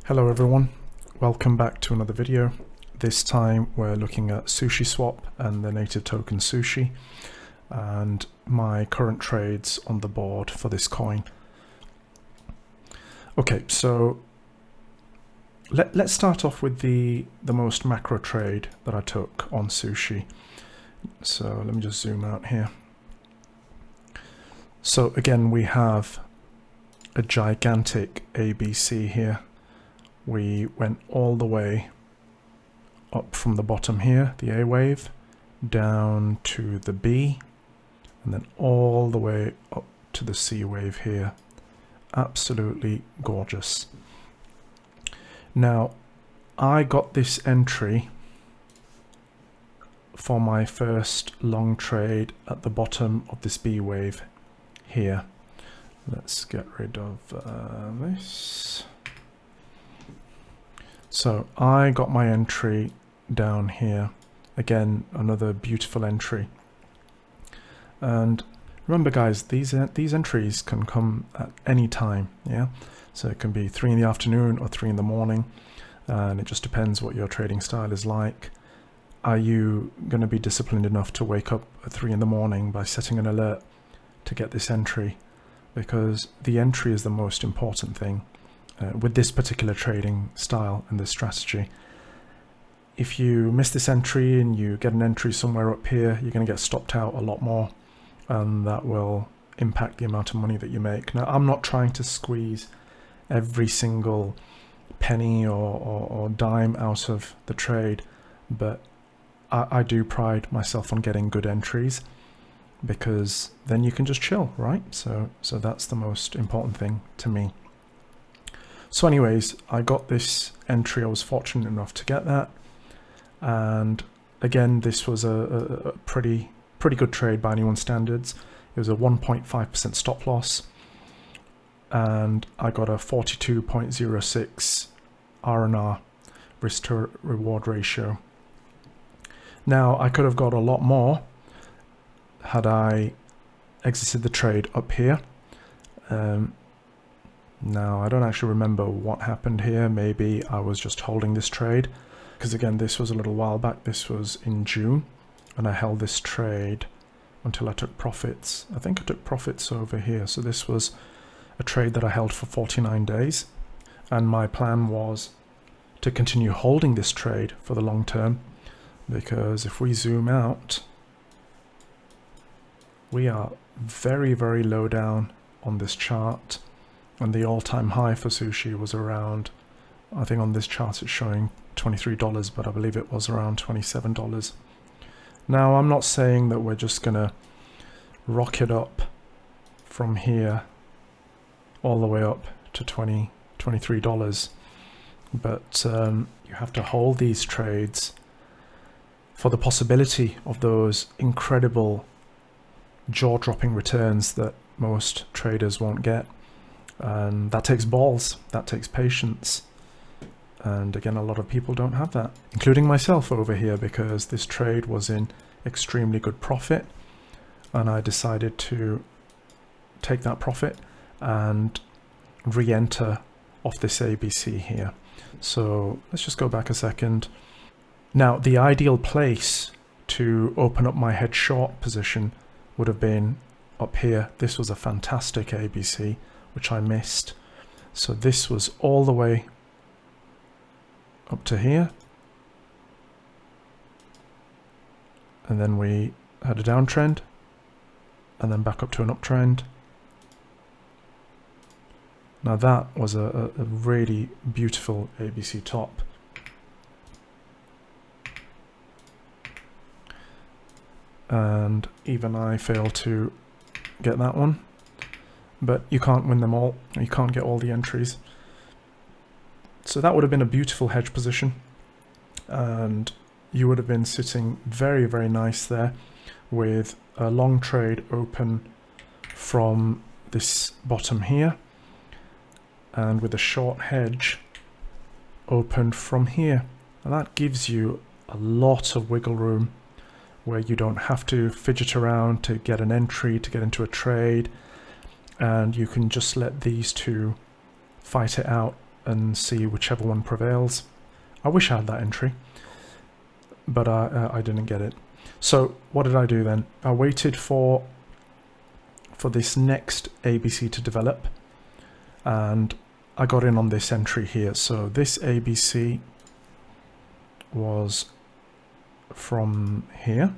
Hello everyone, welcome back to another video. This time we're looking at SushiSwap and the native token Sushi and my current trades on the board for this coin. Okay, so let's start off with the most macro trade that I took on Sushi. So let me just zoom out here. So again, we have a gigantic ABC here. We went all the way up from the bottom here, the A wave, down to the B, and then all the way up to the C wave here. Absolutely gorgeous. Now, I got this entry for my first long trade at the bottom of this B wave here. Let's get rid of this. So I got my entry down here. Again, another beautiful entry. And remember guys, these entries can come at any time, yeah? So it can be 3 in the afternoon or 3 in the morning, and it just depends what your trading style is like. Are you going to be disciplined enough to wake up at 3 in the morning by setting an alert to get this entry? Because the entry is the most important thing. With this particular trading style and this strategy. If you miss this entry and you get an entry somewhere up here, you're going to get stopped out a lot more, and that will impact the amount of money that you make. Now, I'm not trying to squeeze every single penny or dime out of the trade, but I do pride myself on getting good entries, because then you can just chill, right? So that's the most important thing to me. So anyways, I got this entry. I was fortunate enough to get that. And again, this was a pretty good trade by anyone's standards. It was a 1.5% stop loss. And I got a 42.06 R&R, risk to reward ratio. Now, I could have got a lot more had I exited the trade up here. Now, I don't actually remember what happened here. Maybe I was just holding this trade, because again, this was a little while back. This was in June, and I held this trade until I took profits. I think I took profits over here. So this was a trade that I held for 49 days, and my plan was to continue holding this trade for the long term, because if we zoom out, we are very, very low down on this chart. And the all-time high for Sushi was around, I think on this chart it's showing $23, but I believe it was around $27. Now, I'm not saying that we're just going to rocket up from here all the way up to $23, but you have to hold these trades for the possibility of those incredible jaw-dropping returns that most traders won't get. And that takes balls, that takes patience, and again, a lot of people don't have that, including myself over here, because this trade was in extremely good profit, and I decided to take that profit and re-enter off this ABC here. So let's just go back a second. Now, the ideal place to open up my head short position would have been up here. This was a fantastic ABC, which I missed. So this was all the way up to here. And then we had a downtrend, and then back up to an uptrend. Now that was a really beautiful ABC top. And even I failed to get that one. But you can't win them all. You can't get all the entries. So that would have been a beautiful hedge position. And you would have been sitting very, very nice there with a long trade open from this bottom here, and with a short hedge open from here. And that gives you a lot of wiggle room, where you don't have to fidget around to get an entry, to get into a trade. And you can just let these two fight it out and see whichever one prevails. I wish I had that entry, but I didn't get it. So what did I do then? I waited for this next ABC to develop, and I got in on this entry here. So this ABC was from here.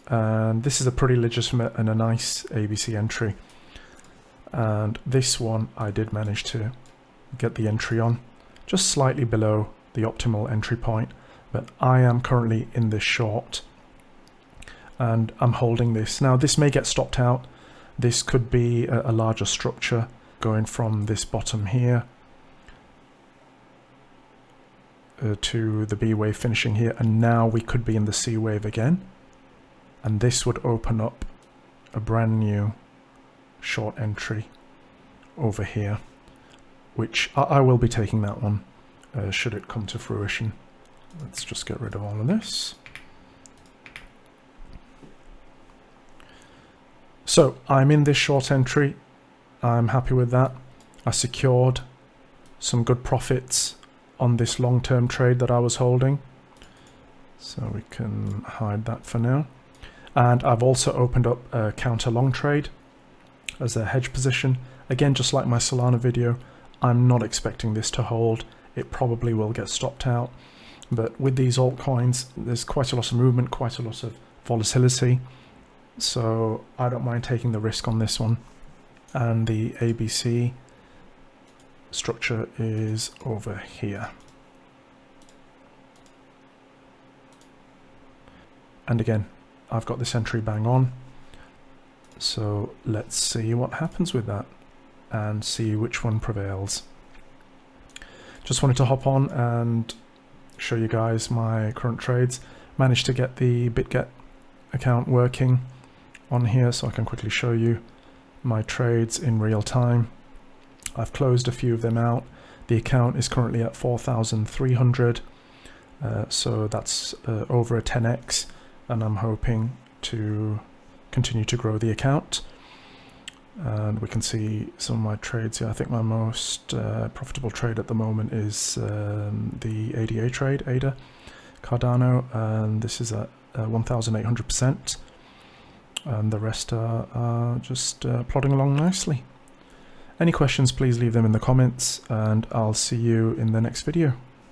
And this is a pretty legitimate and a nice ABC entry. And this one I did manage to get the entry on, just slightly below the optimal entry point. But I am currently in this short, and I'm holding this. Now this may get stopped out. This could be a larger structure going from this bottom here to the B wave finishing here, and now we could be in the C wave again, and this would open up a brand new short entry over here, which I will be taking that one should it come to fruition. Let's just get rid of all of this. So I'm in this short entry. I'm happy with that. I secured some good profits on this long-term trade that I was holding. So we can hide that for now. And I've also opened up a counter long trade as a hedge position. Again, just like my Solana video, I'm not expecting this to hold. It probably will get stopped out. But with these altcoins, there's quite a lot of movement, quite a lot of volatility. So I don't mind taking the risk on this one. And the ABC structure is over here. And again, I've got this entry bang on. So let's see what happens with that and see which one prevails. Just wanted to hop on and show you guys my current trades. Managed to get the BitGet account working on here, so I can quickly show you my trades in real time. I've closed a few of them out. The account is currently at 4,300, so that's over a 10x, and I'm hoping to continue to grow the account. And we can see some of my trades here. I think my most profitable trade at the moment is the ADA trade, ADA Cardano, and this is at 1,800%, and the rest are just plodding along nicely. Any questions, please leave them in the comments, and I'll see you in the next video.